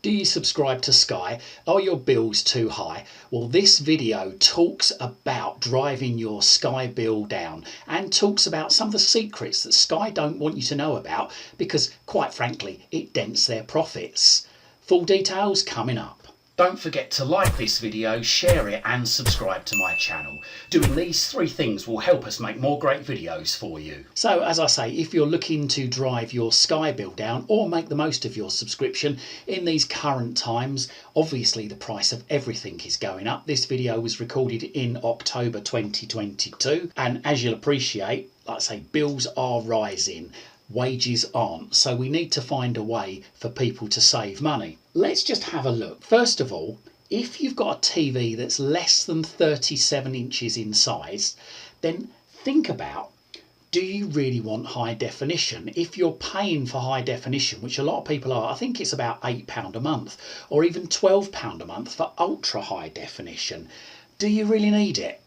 Do you subscribe to Sky? Are your bills too high? Well, this video talks about driving your Sky bill down and talks about some of the secrets that Sky don't want you to know about because, quite frankly, it dents their profits. Full details coming up. Don't forget to like this video, share it and subscribe to my channel. Doing these three things will help us make more great videos for you. So as I say, if you're looking to drive your Sky bill down or make the most of your subscription in these current times, obviously the price of everything is going up. This video was recorded in October 2022 and as you'll appreciate, like I say, bills are rising. Wages aren't, so we need to find a way for people to save money. Let's just have a look. First of all, if you've got a TV that's less than 37 inches in size, then think about, do you really want high definition? If you're paying for high definition, which a lot of people are, I think it's about £8 a month or even £12 a month for ultra high definition, do you really need it?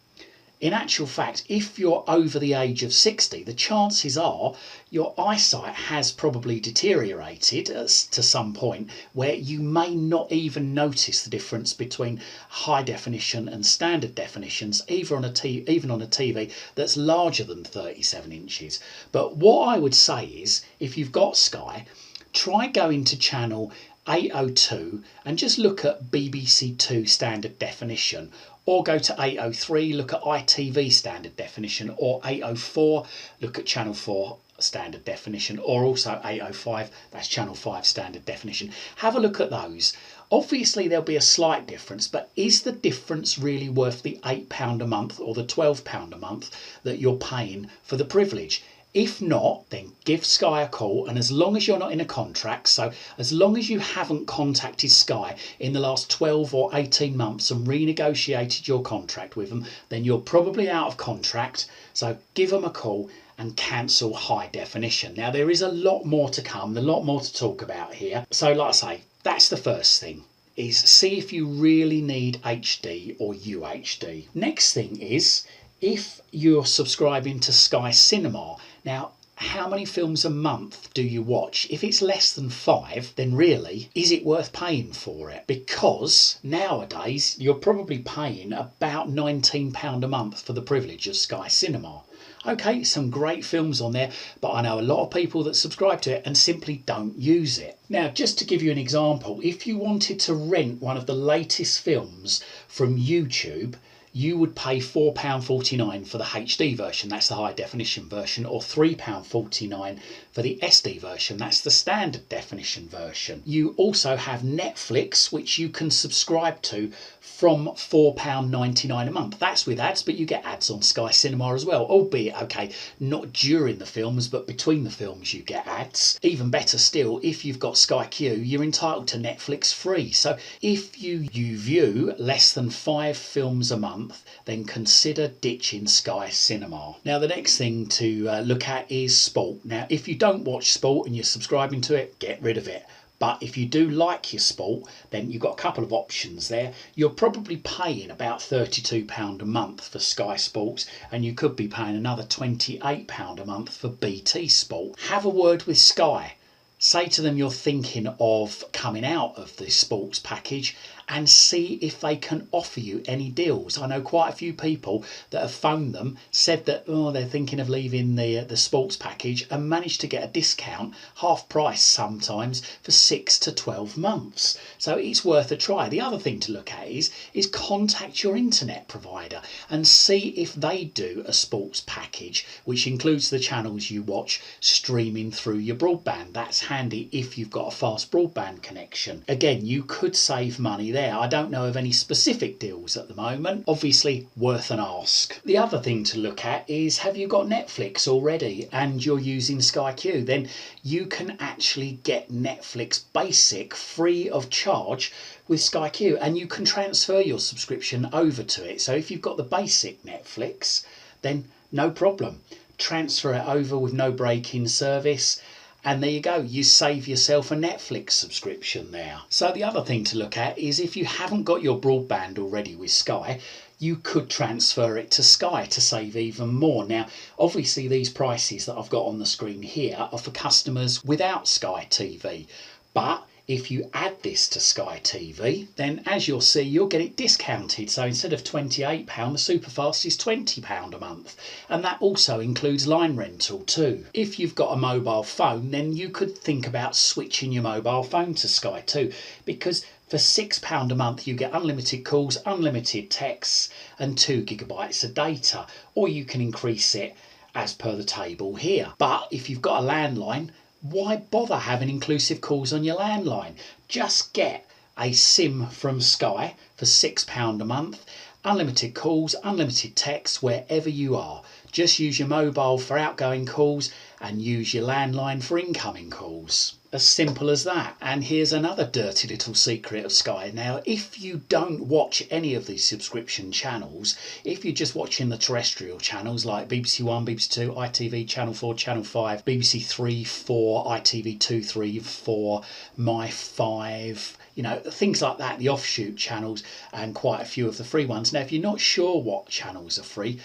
In actual fact, if you're over the age of 60, the chances are your eyesight has probably deteriorated to some point where you may not even notice the difference between high definition and standard definitions, even on a TV that's larger than 37 inches. But what I would say is, if you've got Sky, try going to channel 802 and just look at BBC Two standard definition, or go to 803, look at ITV standard definition, or 804, look at channel 4 standard definition, or also 805, that's channel 5 standard definition. Have a look at those. Obviously there'll be a slight difference, but is the difference really worth the £8 a month or the £12 a month that you're paying for the privilege? If not, then give Sky a call, and as long as you're not in a contract, so as long as you haven't contacted Sky in the last 12 or 18 months and renegotiated your contract with them, then you're probably out of contract. So give them a call and cancel high definition. Now there is a lot more to come, a lot more to talk about here. So like I say, that's the first thing, is see if you really need HD or UHD. Next thing is, if you're subscribing to Sky Cinema, now how many films a month do you watch? If it's less than 5, then really, is it worth paying for it? Because nowadays you're probably paying about £19 a month for the privilege of Sky Cinema. Okay, some great films on there, but I know a lot of people that subscribe to it and simply don't use it. Now, just to give you an example, if you wanted to rent one of the latest films from YouTube, you would pay £4.49 for the HD version, that's the high definition version, or £3.49 for the SD version, that's the standard definition version. You also have Netflix, which you can subscribe to from £4.99 a month. That's with ads, but you get ads on Sky Cinema as well, albeit, okay, not during the films, but between the films you get ads. Even better still, if you've got Sky Q, you're entitled to Netflix free. So if you view less than 5 films a month, then consider ditching Sky Cinema. Now the next thing to look at is sport. Now if you don't watch sport and you're subscribing to it, get rid of it. But if you do like your sport, then you've got a couple of options there. You're probably paying about £32 a month for Sky Sports, and you could be paying another £28 a month for BT Sport. Have a word with Sky. Say to them you're thinking of coming out of the sports package and see if they can offer you any deals. I know quite a few people that have phoned them, said that they're thinking of leaving the sports package and managed to get a discount, half price sometimes, for 6 to 12 months. So it's worth a try. The other thing to look at is contact your internet provider and see if they do a sports package, which includes the channels you watch streaming through your broadband. That's handy if you've got a fast broadband connection. Again, you could save money there. I don't know of any specific deals at the moment. Obviously worth an ask. The other thing to look at is, have you got Netflix already and you're using Sky Q? Then you can actually get Netflix Basic free of charge with Sky Q, and you can transfer your subscription over to it. So if you've got the basic Netflix, then no problem. Transfer it over with no break in service. And there you go, you save yourself a Netflix subscription there. So the other thing to look at is, if you haven't got your broadband already with Sky, you could transfer it to Sky to save even more. Now, obviously these prices that I've got on the screen here are for customers without Sky TV, but If you add this to Sky TV, then as you'll see, you'll get it discounted. So instead of £28, the Superfast is £20 a month. And that also includes line rental too. If you've got a mobile phone, then you could think about switching your mobile phone to Sky too, because for £6 a month you get unlimited calls, unlimited texts and 2 gigabytes of data, or you can increase it as per the table here. But if you've got a landline, why bother having inclusive calls on your landline? Just get a SIM from Sky for £6 a month, unlimited calls, unlimited texts wherever you are. Just use your mobile for outgoing calls and use your landline for incoming calls. As simple as that. And here's another dirty little secret of Sky. Now, if you don't watch any of these subscription channels, if you're just watching the terrestrial channels like BBC One, BBC Two, ITV, Channel 4, Channel 5, BBC 3, 4, ITV 2, 3, 4, My 5, you know, things like that, the offshoot channels and quite a few of the free ones. Now, if you're not sure what channels are free,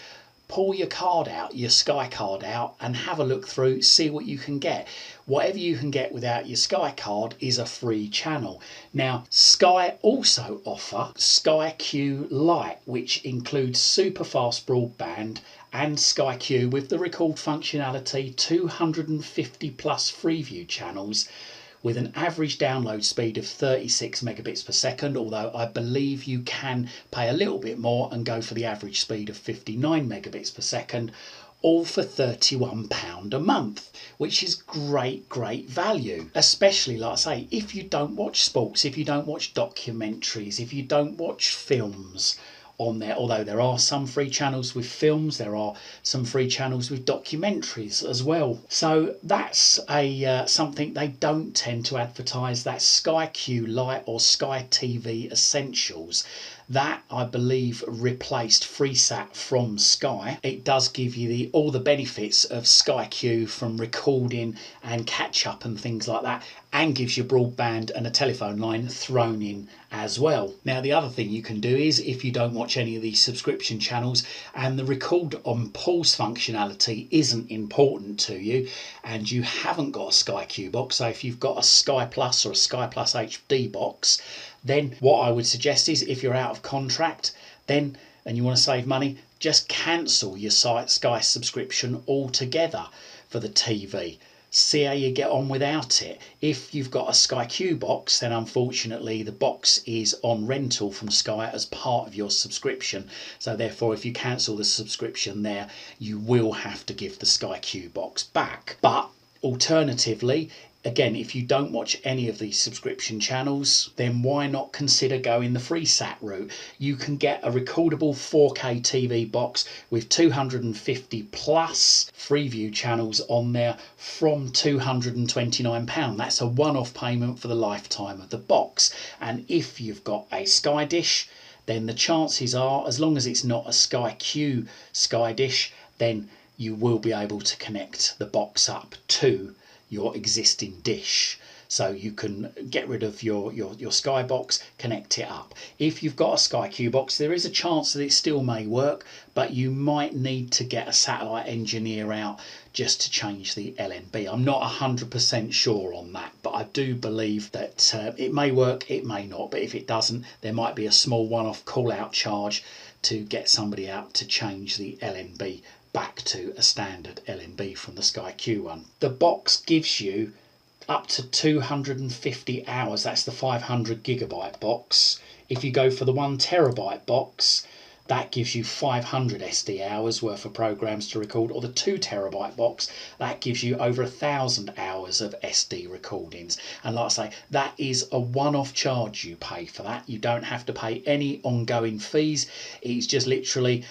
pull your card out, your Sky card out, and have a look through, see what you can get. Whatever you can get without your Sky card is a free channel. Now, Sky also offer Sky Q Lite, which includes super fast broadband and Sky Q with the record functionality, 250 plus Freeview channels, with an average download speed of 36 megabits per second, although I believe you can pay a little bit more and go for the average speed of 59 megabits per second, all for £31 a month, which is great value. Especially, like I say, if you don't watch sports, if you don't watch documentaries, if you don't watch films on there, although there are some free channels with films, there are some free channels with documentaries as well. So that's something they don't tend to advertise. That's Sky Q Lite or Sky TV Essentials. That, I believe, replaced Freesat from Sky. It does give you all the benefits of Sky Q from recording and catch up and things like that, and gives you broadband and a telephone line thrown in as well. Now, the other thing you can do is, if you don't watch any of these subscription channels and the record on pause functionality isn't important to you and you haven't got a Sky Q box, so if you've got a Sky Plus or a Sky Plus HD box, then what I would suggest is, if you're out of contract then and you want to save money, just cancel your Sky subscription altogether for the TV. See how you get on without it. If you've got a Sky Q box, then unfortunately the box is on rental from Sky as part of your subscription. So therefore, if you cancel the subscription there, you will have to give the Sky Q box back. But alternatively, again, if you don't watch any of these subscription channels, then why not consider going the Freesat route? You can get a recordable 4K TV box with 250 plus Freeview channels on there from £229. That's a one-off payment for the lifetime of the box. And if you've got a Sky dish, then the chances are, as long as it's not a Sky Q Sky dish, then you will be able to connect the box up to your existing dish. So you can get rid of your Sky box, connect it up. If you've got a Sky Q box, there is a chance that it still may work, but you might need to get a satellite engineer out just to change the LNB. I'm not 100% sure on that, but I do believe that it may work, it may not, but if it doesn't, there might be a small one-off call-out charge to get somebody out to change the LNB back to a standard LNB from the Sky Q one. The box gives you up to 250 hours. That's the 500 gigabyte box. If you go for the 1 terabyte box, that gives you 500 SD hours worth of programs to record, or the 2 terabyte box, that gives you over 1,000 hours of SD recordings. And like I say, that is a one-off charge you pay for that. You don't have to pay any ongoing fees. It's just literally,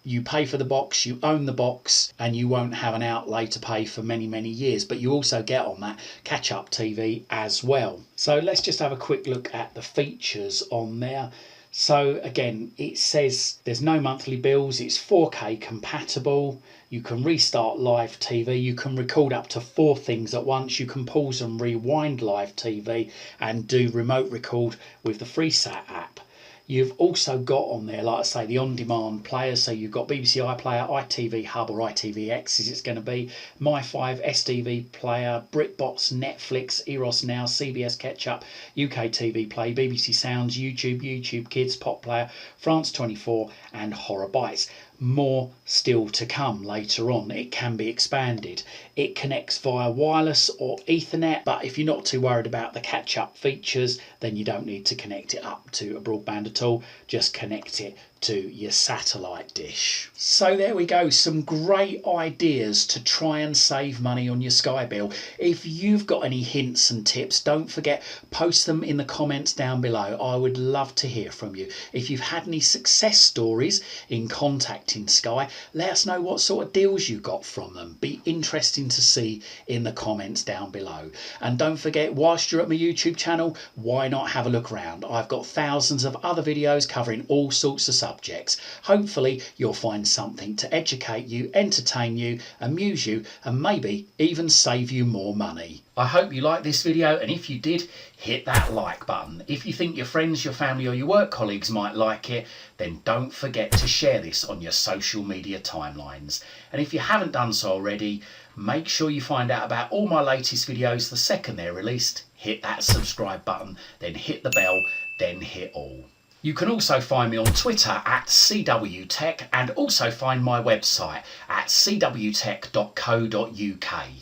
you pay for the box, you own the box, and you won't have an outlay to pay for many years. But you also get on that catch-up TV as well. So let's just have a quick look at the features on there. So again, it says there's no monthly bills, it's 4K compatible, you can restart live TV, you can record up to 4 things at once, you can pause and rewind live TV and do remote record with the Freesat app. You've also got on there, like I say, the on-demand players. So you've got BBC iPlayer, ITV Hub or ITVX as it's going to be, My5, STV Player, BritBox, Netflix, Eros Now, CBS Ketchup, UK TV Play, BBC Sounds, YouTube, YouTube Kids, Pop Player, France 24 and Horror Bites. More still to come later on. It can be expanded. It connects via wireless or Ethernet, but if you're not too worried about the catch-up features, then you don't need to connect it up to a broadband at all. Just connect it to your satellite dish. So there we go, some great ideas to try and save money on your Sky bill. If you've got any hints and tips, don't forget, post them in the comments down below. I would love to hear from you. If you've had any success stories in contacting Sky, let us know what sort of deals you got from them. Be interesting to see in the comments down below. And don't forget, whilst you're at my YouTube channel, why not have a look around? I've got thousands of other videos covering all sorts of subjects. Hopefully you'll find something to educate you, entertain you, amuse you, and maybe even save you more money. I hope you liked this video, and if you did, hit that like button. If you think your friends, your family or your work colleagues might like it, then don't forget to share this on your social media timelines. And if you haven't done so already, make sure you find out about all my latest videos the second they're released. Hit that subscribe button, then hit the bell, then hit all. You can also find me on Twitter at CWTech, and also find my website at cwtech.co.uk.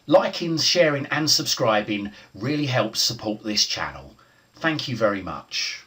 Liking, sharing and subscribing really helps support this channel. Thank you very much.